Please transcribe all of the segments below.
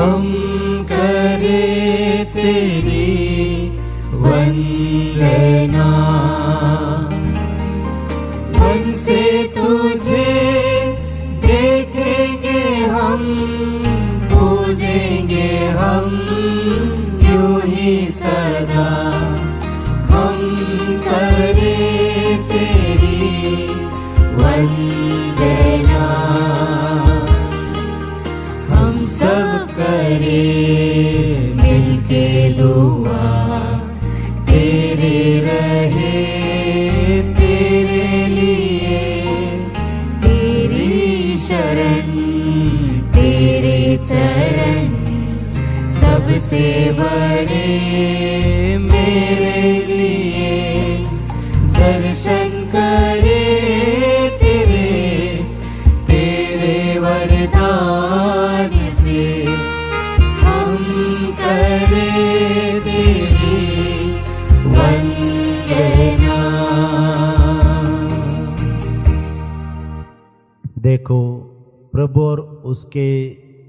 हम करें तेरी वंदना, मन से तुझे देखेंगे हम, पूजेंगे हम यूं ही सदा। हम करें तेरी वंदना, हम सब करें मिलके दुआ, तेरे रहे तेरे लिए, तेरी शरण तेरे चरण सबसे बड़े मेरे लिए। दर्शन करे तेरे तेरे वरदान से, हम करें तेरी वंदना। देखो, प्रभु और उसके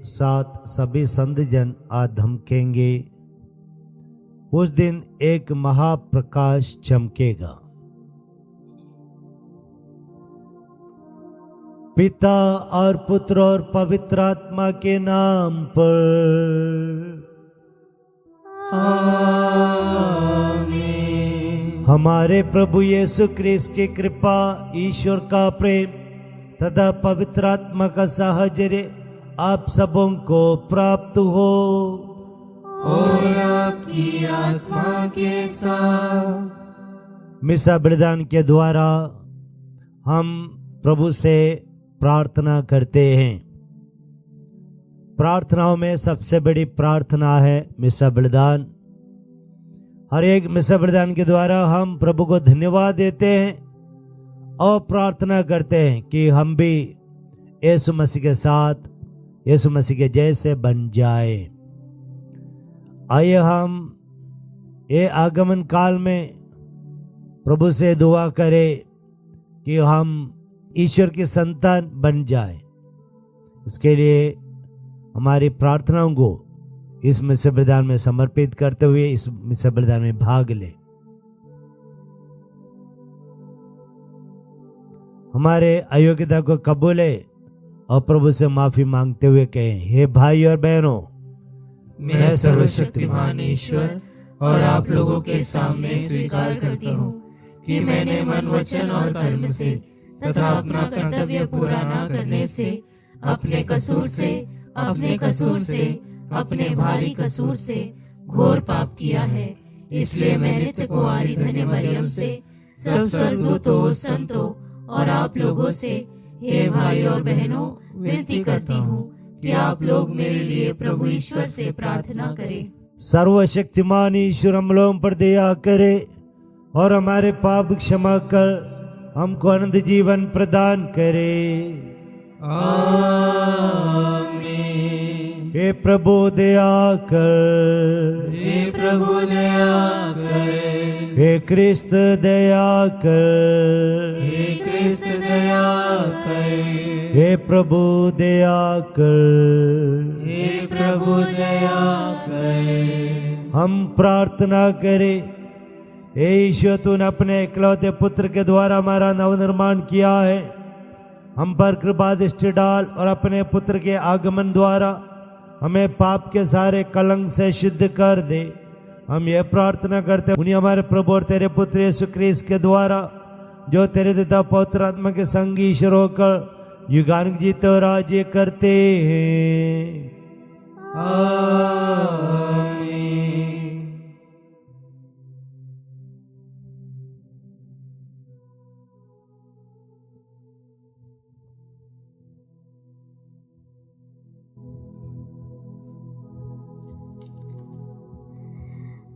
साथ सभी संत जन आज धमकेंगे। उस दिन एक महाप्रकाश चमकेगा। पिता और पुत्र और पवित्र आत्मा के नाम पर आमीन। हमारे प्रभु यीशु ख्रीस्त की कृपा, ईश्वर का प्रेम तथा पवित्र आत्मा का साहचर्य आप सबों को प्राप्त हो और आपकी आत्मा के साथ। मिसा बलिदान के द्वारा हम प्रभु से प्रार्थना करते हैं। प्रार्थनाओं में सबसे बड़ी प्रार्थना है मिसा बलिदान। हर एक मिसा बलिदान के द्वारा हम प्रभु को धन्यवाद देते हैं और प्रार्थना करते हैं कि हम भी यीशु मसीह के साथ, यीशु मसीह के जैसे बन जाए। आइए हम ये आगमन काल में प्रभु से दुआ करें कि हम ईश्वर की संतान बन जाए। इसके लिए हमारी प्रार्थनाओं को इस मिसा बलिदान में समर्पित करते हुए इस मिसा बलिदान में भाग ले। हमारे अयोग्यता को कबूले और प्रभु से माफी मांगते हुए कहें, हे भाई और बहनों, मैं सर्वशक्तिमान ईश्वर और आप लोगों के सामने स्वीकार करती हूँ कि मैंने मन, वचन और कर्म से तथा अपना कर्तव्य पूरा न करने से, अपने कसूर से, अपने भारी कसूर से घोर पाप किया है। इसलिए मैं नित्य कुंवारी धन्य मरियम से, सब स्वर्गदूतों, संतों और आप लोगों से, हे भाई और बहनों, विनती करती हूँ कि आप लोग मेरे लिए प्रभु ईश्वर से प्रार्थना करें। सर्वशक्तिमान ईश्वर हम लोगों पर दया करे और हमारे पाप क्षमा कर हमको अनंत जीवन प्रदान करे। आमीन। हे प्रभु दया कर, हे प्रभु दया कर, हे क्रिस्त दया कर, हे क्रिस्त दया कर, हे प्रभु दया कर, हे प्रभु दया कर। हम प्रार्थना करें, हे ईश्वर, तूने अपने इकलौते पुत्र के द्वारा हमारा नवनिर्माण किया है। हम पर कृपा दृष्टि डाल और अपने पुत्र के आगमन द्वारा हमें पाप के सारे कलंक से शुद्ध कर दे। हम ये प्रार्थना करते हैं उन्हीं हमारे प्रभु और तेरे पुत्र यीशु ख्रीस्त के द्वारा, जो तेरे पिता पवित्र आत्मा के संग ईश्वर होकर युगानुग जीते और राज्य करते हैं। आमीन।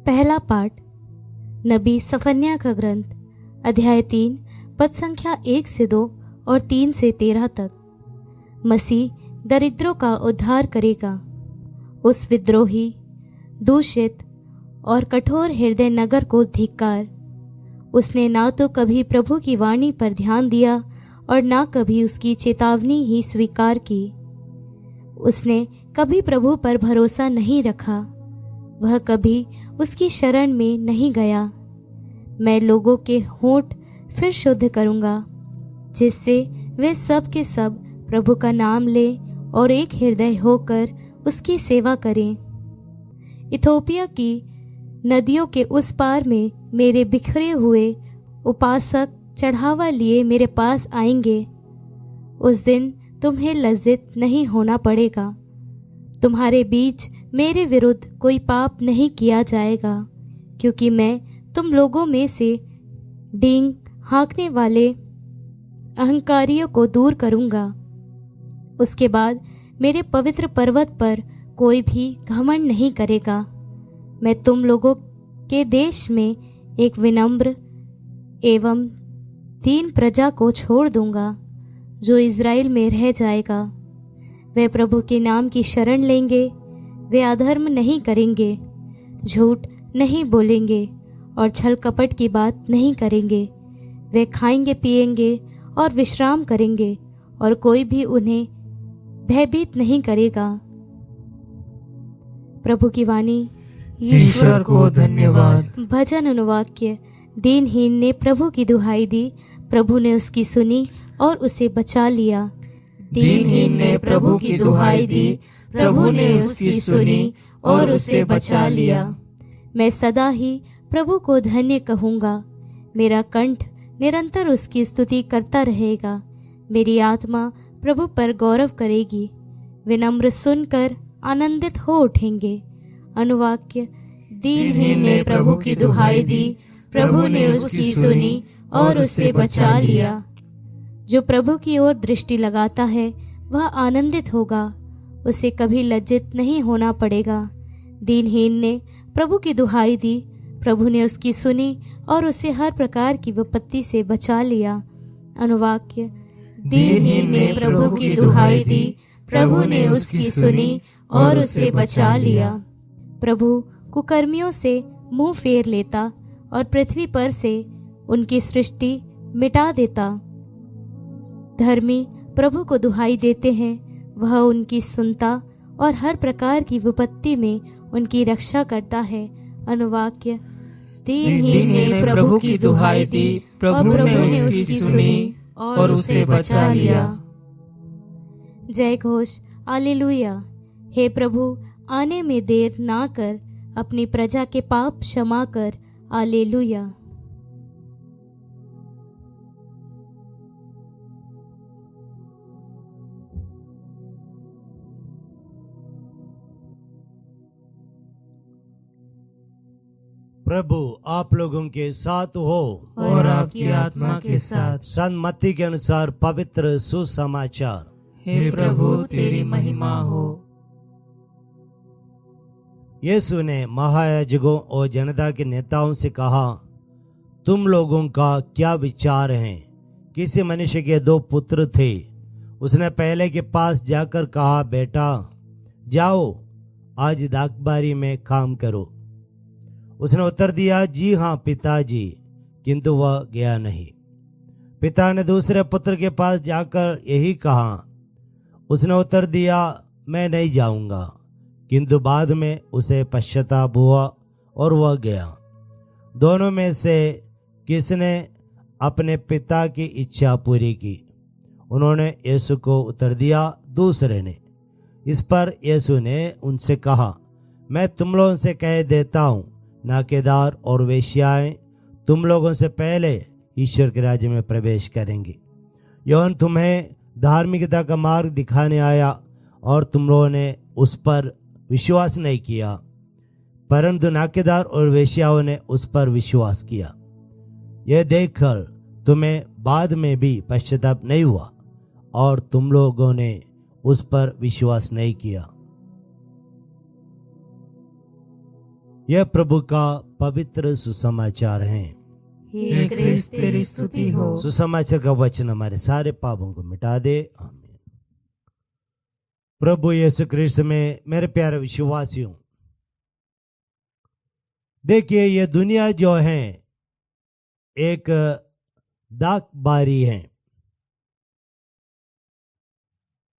पहला पाठ नबी सफन्याह का ग्रंथ, अध्याय 3, पद संख्या 1 से 2 और 3 से 13 तक। मसीह दरिद्रों का उद्धार करेगा। उस विद्रोही, दूषित और कठोर हृदय नगर को धिक्कार। उसने ना तो कभी प्रभु की वाणी पर ध्यान दिया और ना कभी उसकी चेतावनी ही स्वीकार की। उसने कभी प्रभु पर भरोसा नहीं रखा, वह कभी उसकी शरण में नहीं गया। मैं लोगों के होंठ फिर शुद्ध करूँगा, जिससे वे सब के सब प्रभु का नाम लें और एक हृदय होकर उसकी सेवा करें। इथोपिया की नदियों के उस पार में मेरे बिखरे हुए उपासक चढ़ावा लिए मेरे पास आएंगे। उस दिन तुम्हें लज्जित नहीं होना पड़ेगा। तुम्हारे बीच मेरे विरुद्ध कोई पाप नहीं किया जाएगा, क्योंकि मैं तुम लोगों में से डींग हाँकने वाले अहंकारियों को दूर करूंगा। उसके बाद मेरे पवित्र पर्वत पर कोई भी घमंड नहीं करेगा। मैं तुम लोगों के देश में एक विनम्र एवं दीन प्रजा को छोड़ दूंगा, जो इज़राइल में रह जाएगा। वे प्रभु के नाम की शरण लेंगे। वे अधर्म नहीं करेंगे, झूठ नहीं बोलेंगे और छल कपट की बात नहीं करेंगे। वे खाएंगे पिएंगे और विश्राम करेंगे, और कोई भी उन्हें भयभीत नहीं करेगा। प्रभु की वाणी। ईश्वर को धन्यवाद। भजन अनुवाक्य। दीनहीन ने प्रभु की दुहाई दी, प्रभु ने उसकी सुनी और उसे बचा लिया। दीनहीन ने प्रभु की दुहाई दी, प्रभु ने उसकी सुनी और उसे बचा लिया। मैं सदा ही प्रभु को धन्य कहूँगा। मेरा कंठ निरंतर उसकी स्तुति करता रहेगा। मेरी आत्मा प्रभु पर गौरव करेगी। विनम्र सुनकर आनंदित हो उठेंगे। अनुवाक्य। दीनहीन ने प्रभु की दुहाई दी, प्रभु ने उसकी सुनी और उसे बचा लिया। जो प्रभु की ओर दृष्टि लगाता है वह आनंदित होगा, उसे कभी लज्जित नहीं होना पड़ेगा। दीनहीन ने प्रभु की दुहाई दी, प्रभु ने उसकी सुनी और उसे हर प्रकार की विपत्ति से बचा लिया। अनुवाक्य। दीनहीन ने प्रभु की दुहाई दी, प्रभु ने उसकी सुनी और उसे बचा लिया। प्रभु कुकर्मियों से मुंह फेर लेता और पृथ्वी पर से उनकी सृष्टि मिटा देता। धर्मी प्रभु को दुहाई देते हैं, वह उनकी सुनता और हर प्रकार की विपत्ति में उनकी रक्षा करता है। अनुवाक्य। दीनहीन ने प्रभु की दुहाई दी, प्रभु ने उसकी सुनी और उसे बचा लिया। जय घोष। हालेलुया। हे प्रभु, आने में देर ना कर, अपनी प्रजा के पाप क्षमा कर। हालेलुया। प्रभु आप लोगों के साथ हो और आपकी आत्मा के साथ। संत मत्ती के अनुसार पवित्र सुसमाचार। हे प्रभु तेरी महिमा हो। यीशु ने महायाजकों और जनता के नेताओं से कहा, तुम लोगों का क्या विचार है? किसी मनुष्य के 2 पुत्र थे। उसने पहले के पास जाकर कहा, बेटा जाओ आज दाखबारी में काम करो। उसने उत्तर दिया, जी हाँ पिताजी, किंतु वह गया नहीं। पिता ने दूसरे पुत्र के पास जाकर यही कहा। उसने उत्तर दिया, मैं नहीं जाऊंगा, किंतु बाद में उसे पश्चाताप हुआ और वह गया। दोनों में से किसने अपने पिता की इच्छा पूरी की? उन्होंने यीशु को उत्तर दिया, दूसरे ने। इस पर यीशु ने उनसे कहा, मैं तुम लोगों से कह देता हूँ, नाकेदार और वेश्याएं तुम लोगों से पहले ईश्वर के राज्य में प्रवेश करेंगे। यूहन्ना तुम्हें धार्मिकता का मार्ग दिखाने आया और तुम लोगों ने उस पर विश्वास नहीं किया, परंतु नाकेदार और वेश्याओं ने उस पर विश्वास किया। यह देखकर तुम्हें बाद में भी पश्चाताप नहीं हुआ और तुम लोगों ने उस पर विश्वास नहीं किया। यह प्रभु का पवित्र सुसमाचार है। हे क्रिस्त तेरी स्तुति हो। सुसमाचार का वचन हमारे सारे पापों को मिटा दे। आमीन। प्रभु यीशु क्रिस्त में मेरे प्यारे विश्वासियों, देखिए ये दुनिया जो है एक दागबारी है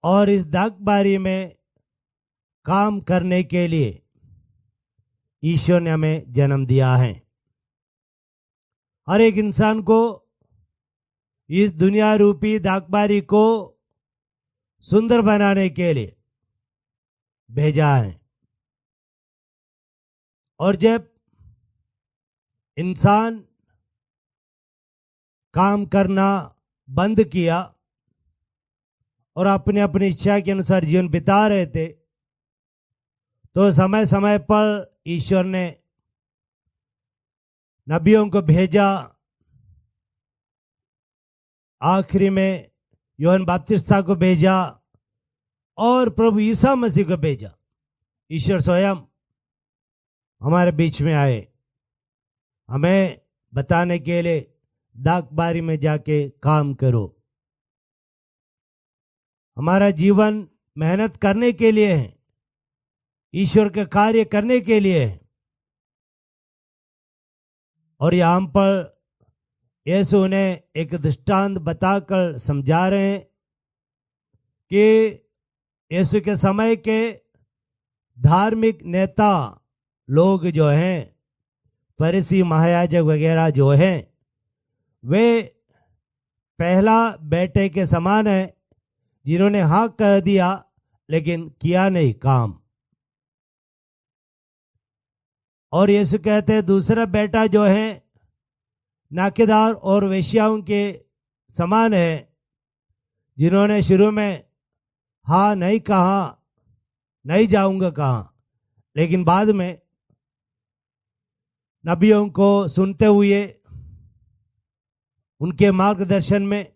और इस दागबारी में काम करने के लिए ईश्वर ने हमें जन्म दिया है। हर एक इंसान को इस दुनिया रूपी दागबारी को सुंदर बनाने के लिए भेजा है। और जब इंसान काम करना बंद किया और अपने अपनी इच्छा के अनुसार जीवन बिता रहे थे, तो समय समय पर ईश्वर ने नबियों को भेजा। आखिरी में यूहन्ना बपतिस्ता को भेजा और प्रभु ईसा मसीह को भेजा। ईश्वर स्वयं हमारे बीच में आए, हमें बताने के लिए दागबारी में जाके काम करो। हमारा जीवन मेहनत करने के लिए है, ईश्वर के कार्य करने के लिए है। और यहाँ पर यीशु ने एक दृष्टांत बताकर समझा रहे हैं कि यीशु के समय के धार्मिक नेता लोग जो हैं, फरीसी महायाजक वगैरह जो हैं, वे पहला बेटे के समान है जिन्होंने हाँ कह दिया लेकिन किया नहीं काम। और यीशु कहते हैं दूसरा बेटा जो है नाकेदार और वेश्याओं के समान है, जिन्होंने शुरू में हाँ नहीं कहा, नहीं जाऊंगा कहा, लेकिन बाद में नबियों को सुनते हुए उनके मार्गदर्शन में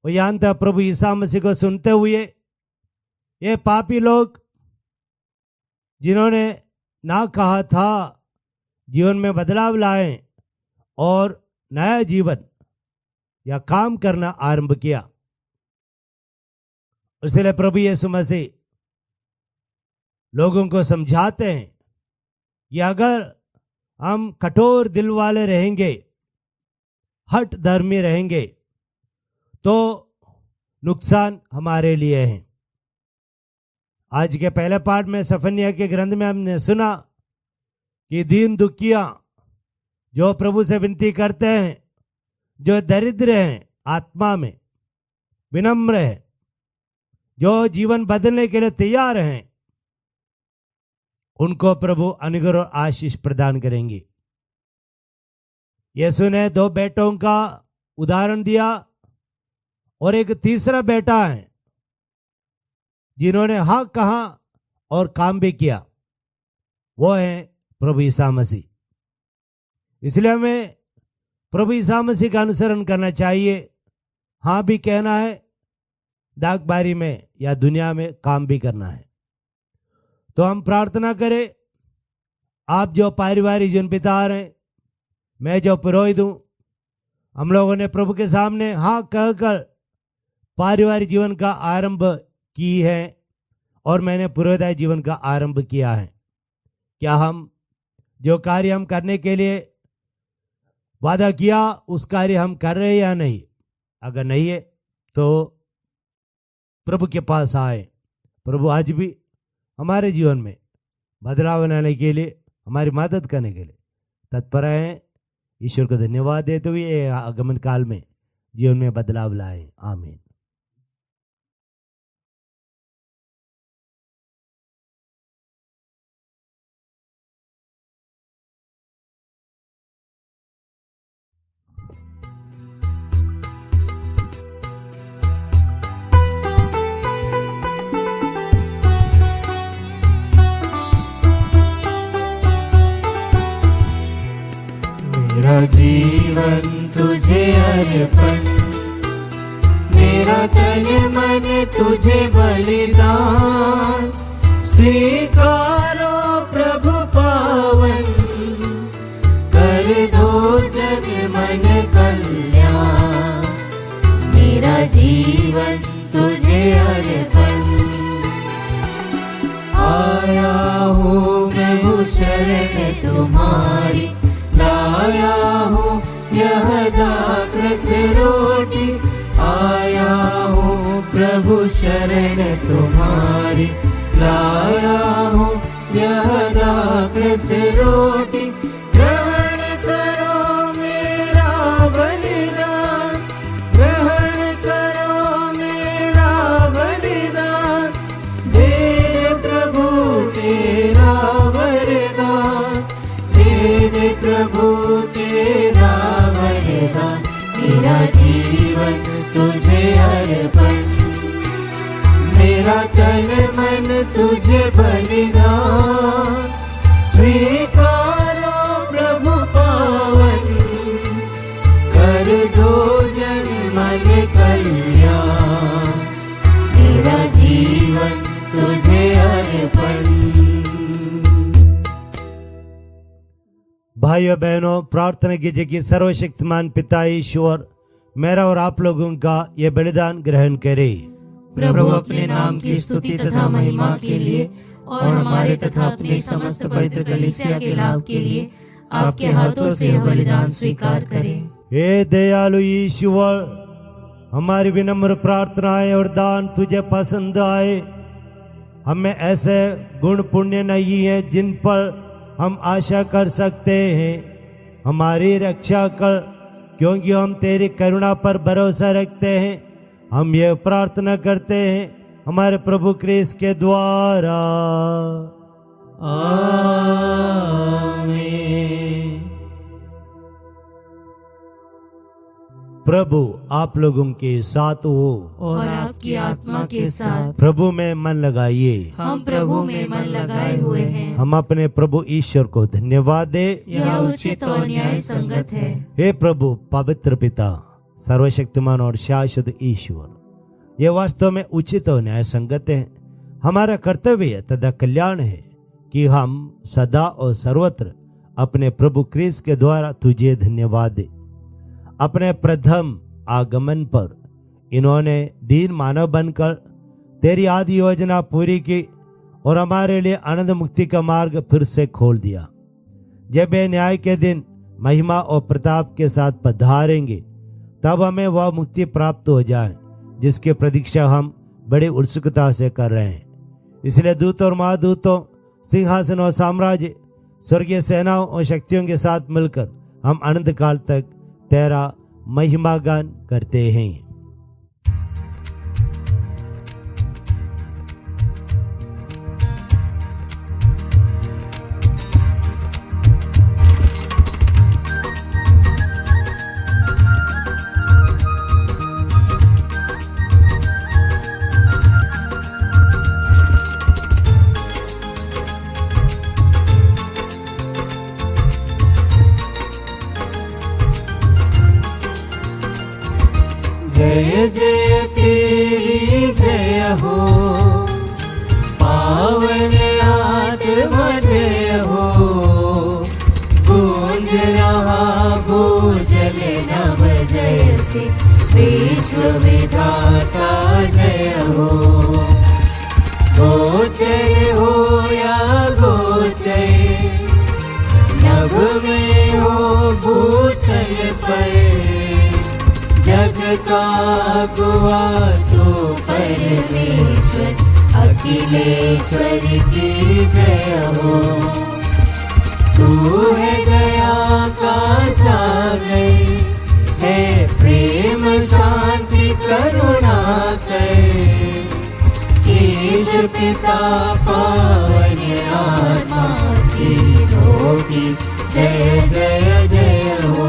और यहाँ तक प्रभु ईसा मसीह को सुनते हुए ये पापी लोग जिन्होंने ना कहा था जीवन में बदलाव लाए और नया जीवन या काम करना आरंभ किया। इसलिए प्रभु यीशु मसीह लोगों को समझाते हैं कि अगर हम कठोर दिल वाले रहेंगे, हठ धर्मी रहेंगे, तो नुकसान हमारे लिए है। आज के पहले पाठ में सफन्या के ग्रंथ में हमने सुना कि दीन दुखिया जो प्रभु से विनती करते हैं, जो दरिद्र हैं, आत्मा में विनम्र है, जो जीवन बदलने के लिए तैयार हैं, उनको प्रभु अनुग्रह और आशीष प्रदान करेंगे। यीशु ने 2 बेटों का उदाहरण दिया और एक तीसरा बेटा है जिन्होंने हाँ कहा और काम भी किया, वो है प्रभु ईसा मसीह। इसलिए हमें प्रभु ईसा मसीह का अनुसरण करना चाहिए। हाँ भी कहना है, दागबारी में या दुनिया में काम भी करना है। तो हम प्रार्थना करें, आप जो पारिवारिक जीवन बिता रहे हैं, मैं जो पुरोहित हूं, हम लोगों ने प्रभु के सामने हाँ कहकर पारिवारिक जीवन का आरंभ की है और मैंने पुरोहित जीवन का आरंभ किया है। क्या हम जो कार्य हम करने के लिए वादा किया उस कार्य हम कर रहे हैं या नहीं? अगर नहीं है तो प्रभु के पास आए। प्रभु आज भी हमारे जीवन में बदलाव बनाने के लिए, हमारी मदद करने के लिए तत्पर हैं। ईश्वर को धन्यवाद देते हुए आगमन काल में जीवन में बदलाव लाए। आमीन। मेरा जीवन तुझे अर्पण, मेरा तन मन तुझे बलिदान, स्वीकारो प्रभु पावन, कर दो जन मन कल्याण। मेरा जीवन तुझे अर्पण, आया हूँ प्रभु शरण तुम्हारी, लाया हूँ यह दाखरस रोटी, आया हूँ प्रभु शरण तुम्हारी, लाया हूँ यह दाखरस रोटी, ग्रहण करो मेरा बलिदान, ग्रहण करो मेरा बलिदान। दे प्रभु तेरा वरदान, दे प्रभु तेरा वरदान। मेरा जीवन तुझे अर्पण, मेरा तन मन तुझे बलिदान। स्वीकारो प्रभु पावन, कर दो जन मन कल्याण। मेरा जीवन तुझे अर्पण। भाइयों बहनों, प्रार्थना कीजिए कि सर्वशक्तिमान पिता ईश्वर मेरा और आप लोगों का ये बलिदान ग्रहण करे। प्रभु अपने नाम की स्तुति तथा महिमा के लिए और हमारे तथा अपने समस्त पवित्र कलीसिया के लाभ के लिए आपके हाथों से यह बलिदान स्वीकार करें। हे दयालु ईश्वर, हमारी विनम्र प्रार्थनाएं और दान तुझे पसंद आए। हमें ऐसे गुण पुण्य नहीं है जिन पर हम आशा कर सकते हैं। हमारी रक्षा कर, क्योंकि हम तेरी करुणा पर भरोसा रखते हैं। हम ये प्रार्थना करते हैं हमारे प्रभु क्रिस्त के द्वारा। आमीन। प्रभु आप लोगों के साथ हो और आपकी आत्मा के साथ। प्रभु में मन लगाइए। हम प्रभु में मन लगाए हुए हैं। हम अपने प्रभु ईश्वर को धन्यवाद दे। यह उचित और न्याय संगत है। हे प्रभु पवित्र पिता, सर्वशक्तिमान और शाश्वत ईश्वर, ये वास्तव में उचित और न्याय संगत है। हमारा कर्तव्य तथा कल्याण है कि हम सदा और सर्वत्र अपने प्रभु क्रिस्त के द्वारा तुझे धन्यवाद दे। अपने प्रथम आगमन पर इन्होंने दीन मानव बनकर तेरी आदि योजना पूरी की और हमारे लिए आनंद मुक्ति का मार्ग फिर से खोल दिया। जब ये न्याय के दिन महिमा और प्रताप के साथ पधारेंगे, तब हमें वह मुक्ति प्राप्त हो जाए जिसकी प्रतीक्षा हम बड़ी उत्सुकता से कर रहे हैं। इसलिए दूतों और महादूतों, सिंहासन और साम्राज्य, स्वर्गीय सेनाओं और शक्तियों के साथ मिलकर हम अनंत काल तक तेरा महिमा गान करते हैं। जय जय तेरी जय हो, पावन आत्मा जय हो। गूंज रहा भूजल नभ जय से, विश्व विधाता जय हो। गोचर हो या गोचर, नभ में हो भूतल पर। जग का गुआ तू परमेश्वर, अखिलेश्वर की जय हो। तू है दया का सागर, है प्रेम शांति करुणा कर। ईश पिता पावन आत्मा तीनों की जय जय जय हो।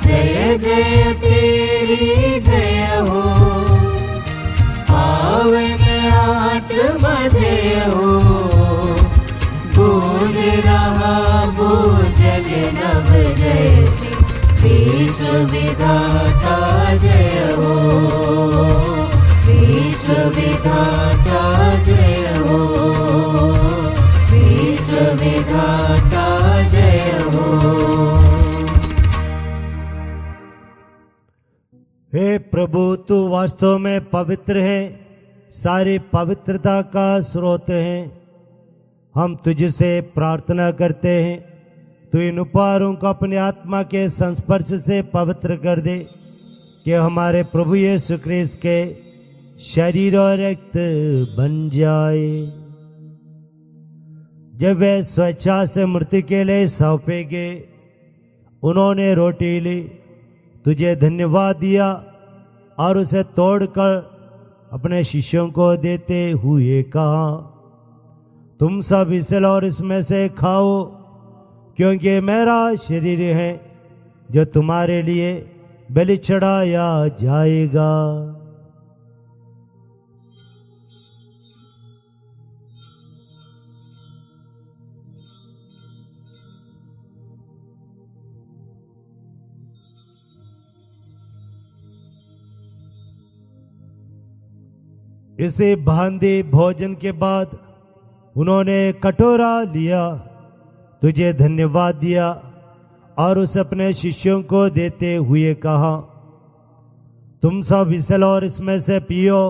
जय जय तेरी जय हो, पावन आत्मा जय हो। गूंज रहा भूजल नभ जय से, विश्व विधाता जय हो। विश्व विधाता जय हो, विश्व विधाता जय हो। हे प्रभु, तू वास्तव में पवित्र है, सारी पवित्रता का स्रोत है। हम तुझसे प्रार्थना करते हैं, तू इन उपहारों को अपने आत्मा के संस्पर्श से पवित्र कर दे, कि हमारे प्रभु यीशु क्रिस्त के शरीर और रक्त बन जाए। जब वे स्वेच्छा से मृत्यु के लिए सौंपे गए, उन्होंने रोटी ली, तुझे धन्यवाद दिया और उसे तोड़कर अपने शिष्यों को देते हुए कहा, तुम सब इसे लो और इसमें से खाओ, क्योंकि मेरा शरीर है जो तुम्हारे लिए बलि चढ़ाया जाएगा। इसे भांति भोजन के बाद उन्होंने कटोरा लिया, तुझे धन्यवाद दिया और उसे अपने शिष्यों को देते हुए कहा, तुम सब इसे लो और इसमें से पियो,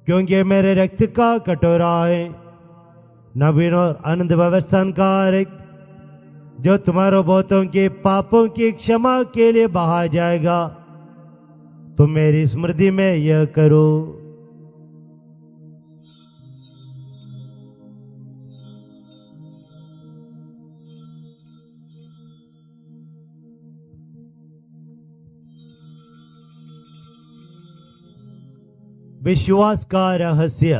क्योंकि मेरे रक्त का कटोरा है, नवीन और अनंत व्यवस्था का रक्त, जो तुम्हारे बहुतों के पापों की क्षमा के लिए बहा जाएगा। तुम मेरी स्मृति में यह करो। विश्वास का रहस्य।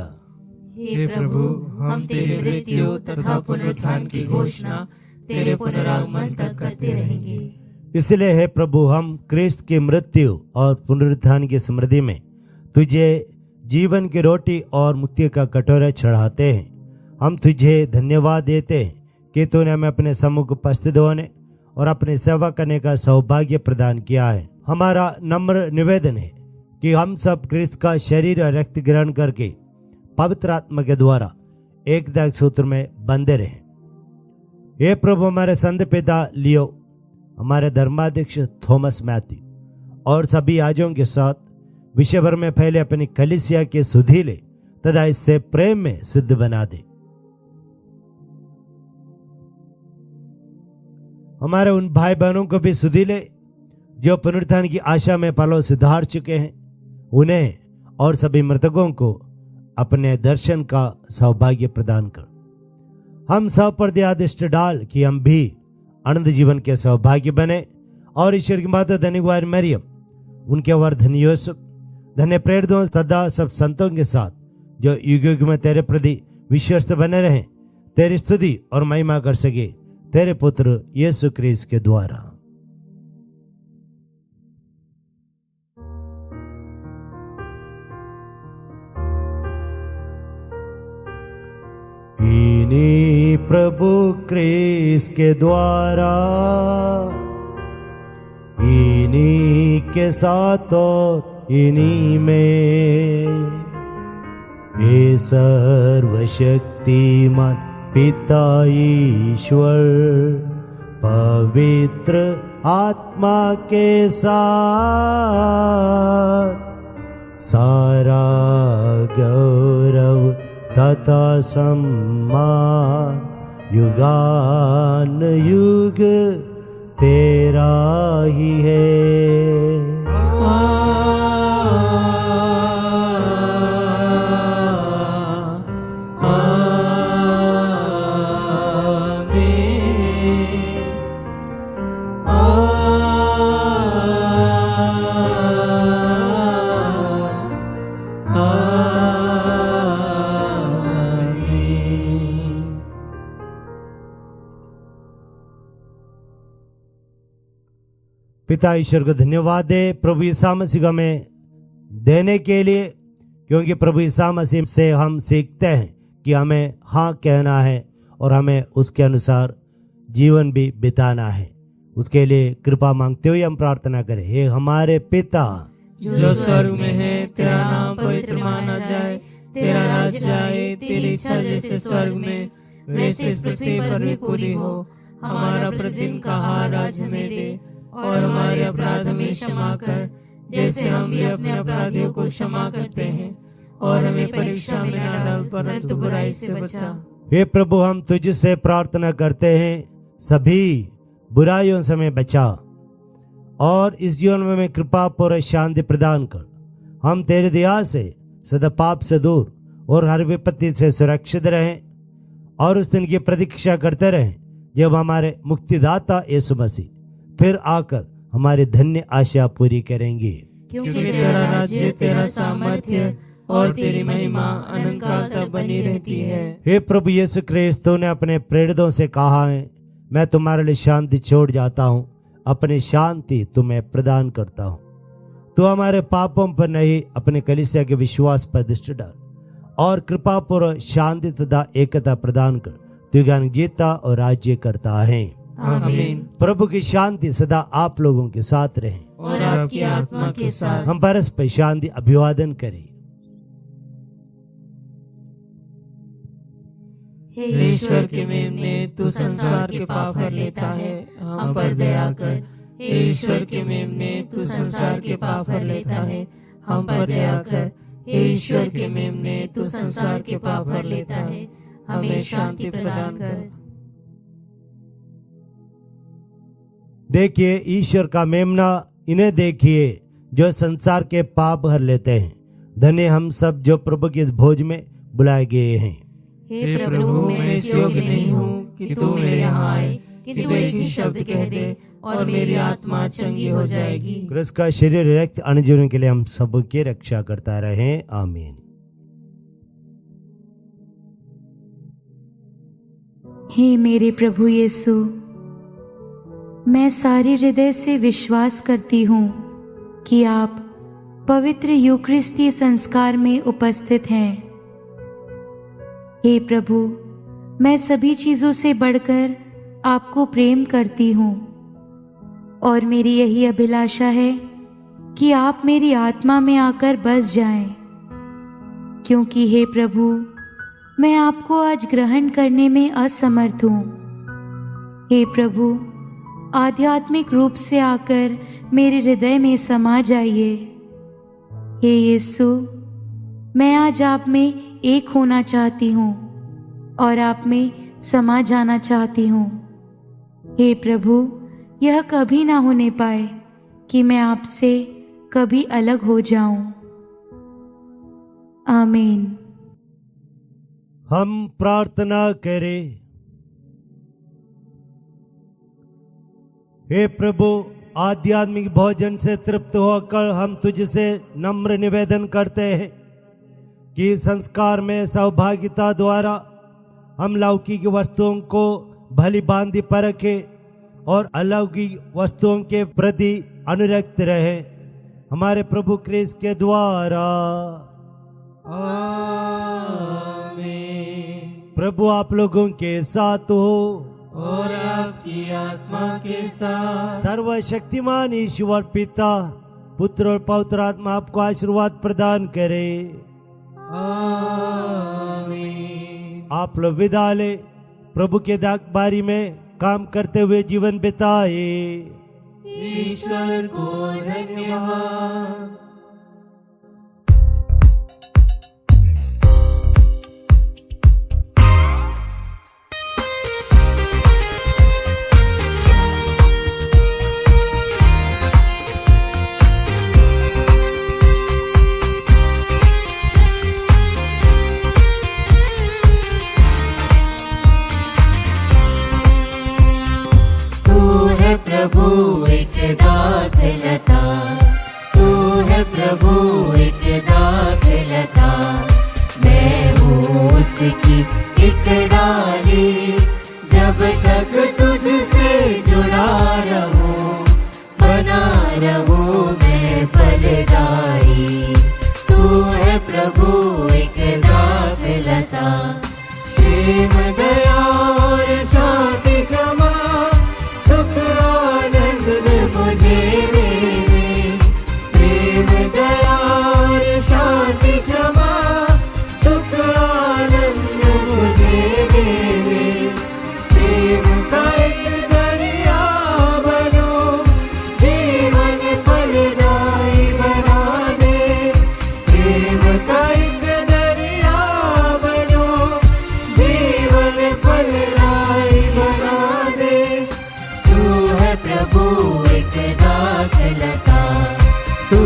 हे प्रभु, हम तेरी मृत्यु तथा पुनरुत्थान की घोषणा तेरे पुनरागमन तक करते रहेंगे। इसलिए हे प्रभु, हम क्रिस्त की मृत्यु और पुनरुत्थान की स्मृति में तुझे जीवन की रोटी और मुक्ति का कटोरा चढ़ाते हैं। हम तुझे धन्यवाद देते हैं कि तूने हमें अपने सम्मुख उपस्थित होने और अपनी सेवा करने का सौभाग्य प्रदान किया है। हमारा नम्र निवेदन है कि हम सब क्रिस्त का शरीर और रक्त ग्रहण करके पवित्र आत्मा के द्वारा एकता सूत्र में बंधे रहें। हे प्रभु, हमारे संत पिता लियो, हमारे धर्माध्यक्ष थॉमस मैथ्यू और सभी याजकों के साथ विश्व भर में फैले अपनी कलीसिया के सुधीले तथा इससे प्रेम में सिद्ध बना दे। हमारे उन भाई बहनों को भी सुधीले जो पुनरुत्थान की आशा में पलों से धार चुके हैं, उन्हें और सभी मृतकों को अपने दर्शन का सौभाग्य प्रदान कर। हम सब पर दयादृष्टि डाल कि हम भी अनंत जीवन के सौभाग्य बने और ईश्वर की माता धन्य कुमारी मरियम, उनके वर धन्य यूसुफ, धन्य प्रेरितों तथा सब संतों के साथ जो युग युग में तेरे प्रति विश्वस्त बने रहें, तेरी स्तुति और महिमा कर सके तेरे पुत्र यीशु क्रिस्त के द्वारा। इन्हीं प्रभु क्रिस्त के द्वारा, इन्हीं के साथ और इन्हीं में, हे सर्वशक्तिमान पिता ईश्वर, पवित्र आत्मा के साथ सारा गौरव तथा सम्मान युगान युग तेरा ही है। पिता ईश्वर को धन्यवाद दे प्रभु यीशु मसीह को हमें देने के लिए, क्योंकि प्रभु यीशु मसीह से हम सीखते हैं कि हमें हाँ कहना है और हमें उसके अनुसार जीवन भी बिताना है। उसके लिए कृपा मांगते हुए हम प्रार्थना करें। हे हमारे पिता जो स्वर्ग में है, तेरा नाम पवित्र माना जाए, तेरा राज्य आए, तेरी इच्छा जैसे स्वर्ग में वैसे इस पृथ्वी पर भी पूरी हो। हमारा प्रतिदिन का आहार आज हमें दे और हमारे अपराध हमें क्षमा कर, जैसे हम भी अपने अपराधियों को क्षमा करते हैं, और हमें परीक्षा में न डाल परंतु बुराई से बचा। हे प्रभु, हम तुझसे प्रार्थना करते हैं, सभी बुराइयों से हमें बचा और इस जीवन में हमें कृपा पूर्ण शांति प्रदान कर। हम तेरी दया से सदा पाप से दूर और हर विपत्ति से सुरक्षित रहें और उस दिन की प्रतीक्षा करते रहें जब हमारे मुक्तिदाता यीशु मसीह फिर आकर हमारी धन्य आशा पूरी करेंगे। क्योंकि तेरा राज्य, तेरा सामर्थ्य और तेरी महिमा अनंतकाल तक बनी रहती है। हे प्रभु यीशु क्रिस्त, तूने अपने प्रेरितों से कहा है, मैं तुम्हारे लिए शांति छोड़ जाता हूँ, अपनी शांति तुम्हें प्रदान करता हूँ। तू हमारे पापों पर नहीं, अपने कलीसिया के विश्वास पर दृष्टि डाल और कृपा पूर्वक शांति तथा एकता प्रदान कर। तू ज्ञान जीता और राज्य करता है। आमीन। प्रभु की शांति सदा आप लोगों के साथ रहे और आपकी आत्मा के साथ। हम परस्पर शांति अभिवादन करें। हे ईश्वर के मेमने, तू संसार के पाप हर लेता है, हम पर दया कर। हे ईश्वर के मेमने, तू संसार के पाप हर लेता है, हम पर दया कर। हे ईश्वर के मेमने, तू संसार के पाप हर लेता है, हमें शांति प्रदान कर। देखिए ईश्वर का मेमना, इन्हें देखिए जो संसार के पाप हर लेते हैं। धन्य हम सब जो प्रभु के इस भोज में बुलाए गए हैं। हे प्रभु, मैं इस योग्य नहीं हूँ कि तू मेरे यहाँ आए, कि तू एक ही शब्द कह दे और मेरी आत्मा चंगी हो जाएगी। क्रिस्त का शरीर रक्त अनुजीवन के लिए हम सबकी रक्षा करता रहे। आमीन। हे मेरे प्रभु यीशु, मैं सारे हृदय से विश्वास करती हूँ कि आप पवित्र यूकरिस्तीय संस्कार में उपस्थित हैं। हे प्रभु, मैं सभी चीज़ों से बढ़कर आपको प्रेम करती हूँ और मेरी यही अभिलाषा है कि आप मेरी आत्मा में आकर बस जाएं, क्योंकि हे प्रभु, मैं आपको आज ग्रहण करने में असमर्थ हूँ। हे प्रभु, आध्यात्मिक रूप से आकर मेरे हृदय में समा जाइए। हे यीशु, मैं आज आप में एक होना चाहती हूँ और आप में समा जाना चाहती हूँ। हे प्रभु, यह कभी ना होने पाए कि मैं आपसे कभी अलग हो जाऊं। आमीन। हम प्रार्थना करें। हे प्रभु, आध्यात्मिक भोजन से तृप्त होकर हम तुझसे नम्र निवेदन करते हैं कि संस्कार में सहभागिता द्वारा हम लौकिक वस्तुओं को भली भांति परखें और अलौकिक वस्तुओं के प्रति अनुरक्त रहे, हमारे प्रभु क्रिस्त के द्वारा। आमीन। प्रभु आप लोगों के साथ हो और आपकी आत्मा के साथ। सर्वशक्तिमान ईश्वर पिता, पुत्र और पवित्र आत्मा आपको आशीर्वाद प्रदान करे। आमीन। आप लोग विदा ले, प्रभु के दागबारी में काम करते हुए जीवन बिताए। ईश्वर को धन्यवाद। प्रभु एक दाखलता, तू है प्रभु एक दाखलता, मैं हूँ उसकी एक डाली, जब तक तुझसे जुड़ा रहूं, बना रहूं मैं फलदायी। तू है प्रभु एक दाखलता, प्रेम दया और शांति क्षमा सुख आनंद मुझे दे दे। प्रेम दया और शांति क्षमा सुख आनंद मुझे दे दे। प्रेम का एक दरिया बनो, जीवन फलदायी बना दे। प्रेम का एक दरिया बनो, जीवन फलदायी बना दे। तू है प्रभु एक दाखलता, तू